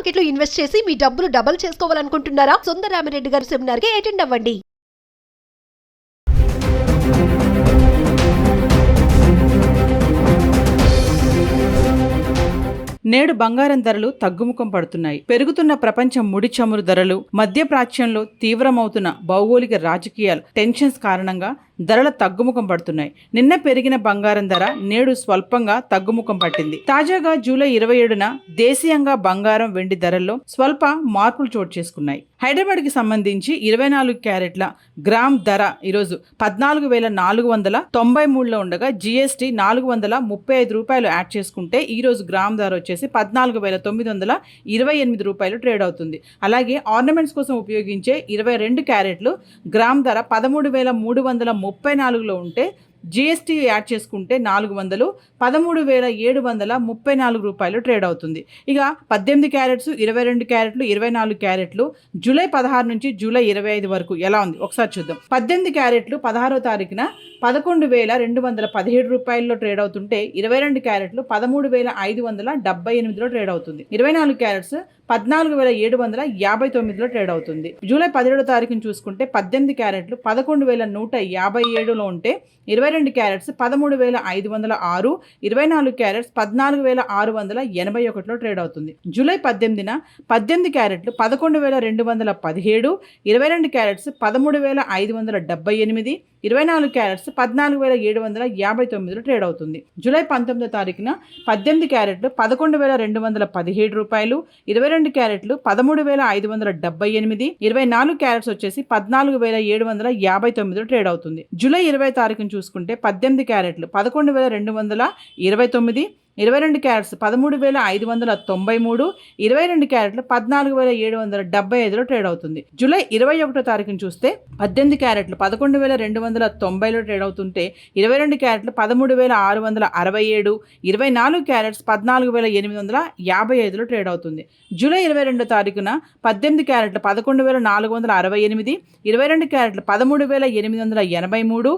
Market లో invest చేసి మీ డబ్బులు డబుల్ చేసుకోవాలనుకుంటున్నారా? సుందరరామిరెడ్డి గారి సెమినార్ కి అటెండ్ అవ్వండి. నేడు బంగారం ధరలు తగ్గుముఖం పడుతున్నాయి. పెరుగుతున్న ప్రపంచ ముడి చమురు ధరలు, మధ్యప్రాచ్యంలో తీవ్రమవుతున్న భౌగోళిక రాజకీయాలు, టెన్షన్స్ కారణంగా ధరల తగ్గుముఖం పడుతున్నాయి. నిన్న పెరిగిన బంగారం ధర నేడు స్వల్పంగా తగ్గుముఖం పట్టింది. తాజాగా జూలై 27న దేశీయంగా బంగారం, వెండి ధరల్లో స్వల్ప మార్పులు చోటు చేసుకున్నాయి. హైదరాబాద్కి సంబంధించి 24 క్యారెట్ల గ్రామ్ ధర ఈరోజు 14,493లో ఉండగా జీఎస్టీ 435 రూపాయలు యాడ్ చేసుకుంటే ఈరోజు గ్రామ్ ధర వచ్చేసి 14,928 రూపాయలు ట్రేడ్ అవుతుంది. అలాగే ఆర్నమెంట్స్ కోసం ఉపయోగించే 22 క్యారెట్లు గ్రామ్ ధర 13,334లో ఉంటే జీఎస్టీ యాడ్ చేసుకుంటే 13,734 రూపాయలు ట్రేడ్ అవుతుంది. ఇక 18 క్యారెట్స్, 22 క్యారెట్లు, 24 క్యారెట్లు జూలై 16 నుంచి జూలై 25 వరకు ఎలా ఉంది ఒకసారి చూద్దాం. 18 క్యారెట్లు 16వ తారీఖున 11,217 రూపాయల్లో ట్రేడ్ అవుతుంటే 22 క్యారెట్లు 13,578లో ట్రేడ్ అవుతుంది. 24 క్యారెట్స్ 14,759లో ట్రేడ్ అవుతుంది. జూలై 17వ తారీఖుని చూసుకుంటే 18 క్యారెట్లు 11,157లో ఉంటే 22 క్యారెట్స్ 13,506, 24 క్యారెట్స్ 14,681లో ట్రేడ్ అవుతుంది. జూలై 18న 18 క్యారెట్లు 11,217, 22 క్యారెట్స్ 13,578, 24 క్యారెట్స్ 14,759లో ట్రేడ్ అవుతుంది. జూలై 19వ తారీఖున 18 క్యారెట్లు 11,217 రూపాయలు, 22 క్యారెట్లు 13,578, 24 క్యారెట్స్ వచ్చేసి 14,759లో ట్రేడ్ అవుతుంది. జూలై 20 తారీఖున చూసుకుంటే 18 క్యారెట్లు 11,229, 22 క్యారెట్స్ 13,593, 22 క్యారెట్లు 14,775లో ట్రేడ్ అవుతుంది. జూలై 21వ తారీఖున చూస్తే 18 క్యారెట్లు 11,290లో ట్రేడ్ అవుతుంటే 22 క్యారెట్లు 13,667, 24 క్యారెట్స్ 14,855లో ట్రేడ్ అవుతుంది. జూలై 22వ తారీఖున 18 క్యారెట్లు 11,468, 22 క్యారెట్లు 13,883,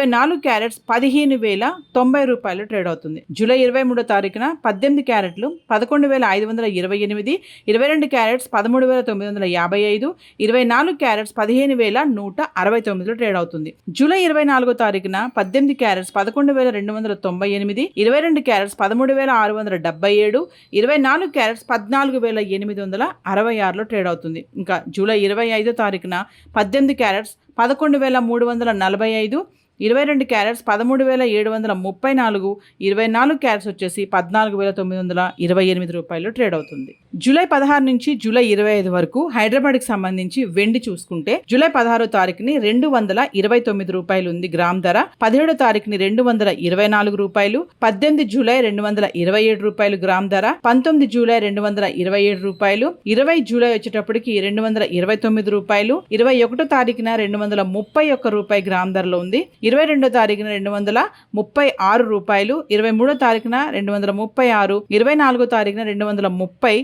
24 క్యారెట్స్ 15,090 రూపాయలు ట్రేడ్ అవుతుంది. జూలై 23వ తారీఖున 18 క్యారెట్లు 11,528, 22 క్యారెట్స్ 13,955, 24 క్యారెట్స్ 15,169లో ట్రేడ్ అవుతుంది. జూలై 24వ తారీఖున 18 క్యారెట్స్ 11,298, 22 క్యారెట్స్ 13,677, 24 క్యారెట్స్ 14,866లో ట్రేడ్ అవుతుంది. ఇంకా జూలై 25వ తారీఖున 18 క్యారెట్స్ 11,345, 22 క్యారెట్స్ 13,734, 24 క్యారెట్స్ వచ్చేసి 14,928 రూపాయలు ట్రేడ్ అవుతుంది. జూలై 16 నుంచి జూలై 25 వరకు హైదరాబాద్కి సంబంధించి వెండి చూసుకుంటే జూలై 16వ తారీఖుని 229 రూపాయలు ఉంది గ్రామ్ ధర, 17వ తారీఖుని 224 రూపాయలు, 18 జూలై 227 రూపాయలు గ్రామ్ ధర, 19 జూలై 227 రూపాయలు, 20 జూలై వచ్చేటప్పటికి 229 రూపాయలు, 21వ తారీఖున 231 రూపాయి గ్రామ్ ధరలో ఉంది, 22వ తారీఖున 236 రూపాయలు, 23వ తారీఖున 236, 24వ తారీఖున 230,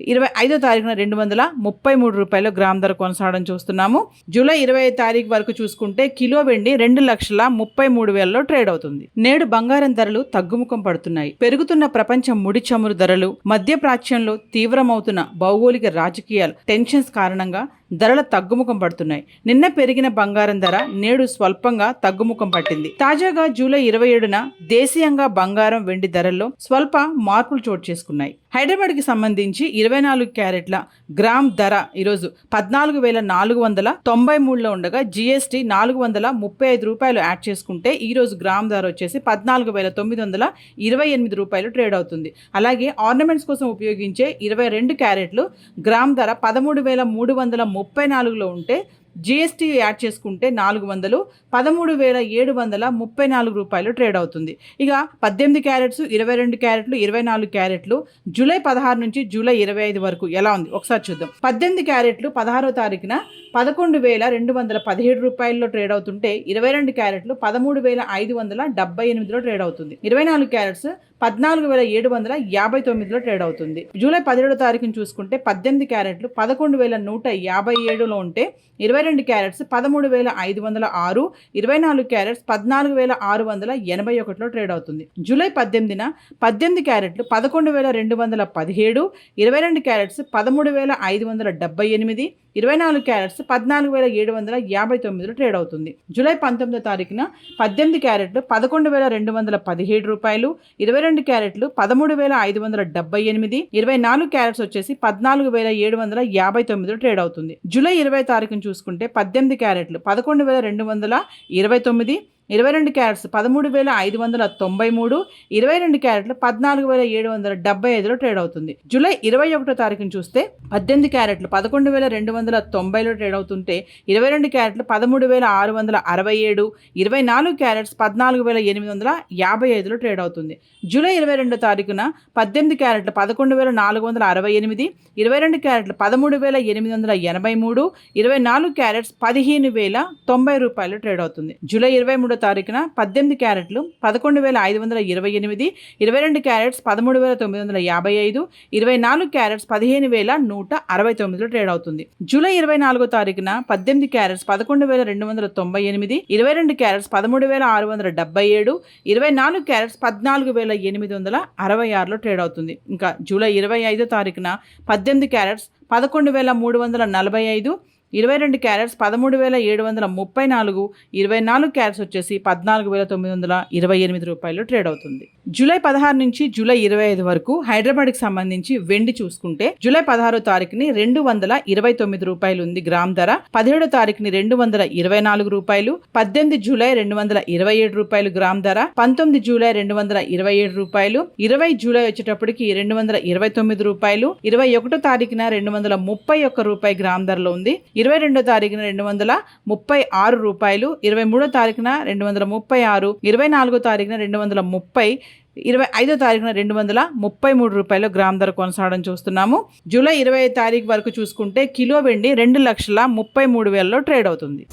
25వ తారీఖున 233 రూపాయలు గ్రామ్ ధర కొనసాగడం చూస్తున్నాము. జూలై 20 తారీఖు వరకు చూసుకుంటే కిలో వెండి 2,33,000లో ట్రేడ్ అవుతుంది. నేడు బంగారం ధరలు తగ్గుముఖం పడుతున్నాయి. పెరుగుతున్న ప్రపంచ ముడి చమురు ధరలు, మధ్యప్రాచ్యంలో తీవ్రమవుతున్న భౌగోళిక రాజకీయాలు, టెన్షన్స్ కారణంగా ధరల తగ్గుముఖం పడుతున్నాయి. నిన్న పెరిగిన బంగారం ధర నేడు స్వల్పంగా తగ్గుముఖం పట్టింది. తాజాగా జూలై 27న దేశీయంగా బంగారం, వెండి ధరల్లో స్వల్ప మార్పులు చోటు చేసుకున్నాయి. హైదరాబాద్కి సంబంధించి 24 క్యారెట్ల గ్రామ్ ధర ఈరోజు 14,493లో ఉండగా జీఎస్టీ 435 రూపాయలు యాడ్ చేసుకుంటే ఈరోజు గ్రామ్ ధర వచ్చేసి 14,928 రూపాయలు ట్రేడ్ అవుతుంది. అలాగే ఆర్నమెంట్స్ కోసం ఉపయోగించే 22 క్యారెట్లు గ్రామ్ ధర 13,334లో ఉంటే జీఎస్టీ యాడ్ చేసుకుంటే 13,734 రూపాయలు ట్రేడ్ అవుతుంది. ఇక 18 క్యారెట్స్, 22 క్యారెట్లు, 24 క్యారెట్లు జూలై 16 నుంచి జూలై 25 వరకు ఎలా ఉంది ఒకసారి చూద్దాం. 18 క్యారెట్లు 16వ తారీఖున 11,217 రూపాయల్లో ట్రేడ్ అవుతుంటే 22 క్యారెట్లు 13,578లో ట్రేడ్ అవుతుంది. 24 క్యారెట్స్ 14,759లో ట్రేడ్ అవుతుంది. జూలై 17వ తారీఖున చూసుకుంటే 18 క్యారెట్లు 11,157లో ఉంటే 22 క్యారెట్స్ 13,506, 24 క్యారెట్స్ 14,681లో ట్రేడ్ అవుతుంది. జూలై 18న 18 క్యారెట్లు 11,217, 22 క్యారెట్స్ 13,578, 24 క్యారెట్స్ 14,759లో ట్రేడ్ అవుతుంది. జూలై 19వ తారీఖున 18 క్యారెట్లు 11,217 రూపాయలు, 22 క్యారెట్లు 13,578, 24 క్యారెట్స్ వచ్చేసి 14,759లో ట్రేడ్ అవుతుంది. జూలై 20వ తారీఖున చూసుకుంటే 18 క్యారెట్లు 11,229, 22 క్యారెట్స్ 13,593, 22 క్యారెట్లు 14,775లో ట్రేడ్ అవుతుంది. జూలై 21వ తారీఖున చూస్తే 18 క్యారెట్లు 11,290లో ట్రేడ్ అవుతుంటే 22 క్యారెట్లు 13,667, 24 క్యారెట్స్ 14,855లో ట్రేడ్ అవుతుంది. జూలై 22వ తారీఖున 18 క్యారెట్లు 11,468, 22 క్యారెట్లు 13,883, 24 క్యారెట్స్ 15,090 రూపాయలు ట్రేడ్ అవుతుంది. జూలై 23వ తారీఖున 18 క్యారెట్లు 11,528, 22 క్యారెట్స్ 13,955, 24 క్యారెట్స్ 15,169లో ట్రేడ్ అవుతుంది. జూలై 24వ తారీఖున 18 క్యారెట్స్ 11,298, 22 క్యారెట్స్ 13,677, 24 క్యారెట్స్ 14,866లో ట్రేడ్ అవుతుంది. ఇంకా జూలై 25వ తారీఖున 18 క్యారెట్స్ 11,345, 22 క్యారెట్స్ 13,734, 24 క్యారెట్స్ వచ్చేసి 14,928 రూపాయలు ట్రేడ్ అవుతుంది. జూలై 16 నుంచి జూలై 25 వరకు హైదరాబాద్కి సంబంధించి వెండి చూసుకుంటే జూలై 16వ తారీఖుని 229 రూపాయలు ఉంది గ్రామ్ ధర, 17వ తారీఖుని 224 రూపాయలు, 18 జూలై 227 రూపాయలు గ్రామ్ ధర, 19 జూలై 227 రూపాయలు, 20 జూలై వచ్చేటప్పటికి 229 రూపాయలు, 21వ తారీఖున 231 రూపాయి గ్రామ్ ధరలో ఉంది, 22వ తారీఖున 236 రూపాయలు, 23వ తారీఖున 236, 24వ తారీఖున 230, 25వ తారీఖున 233 రూపాయలు గ్రామ్ ధర కొనసాగడం చూస్తున్నాము. జూలై 20వ తారీఖు వరకు చూసుకుంటే కిలో వెండి 2,33,000లో ట్రేడ్ అవుతుంది.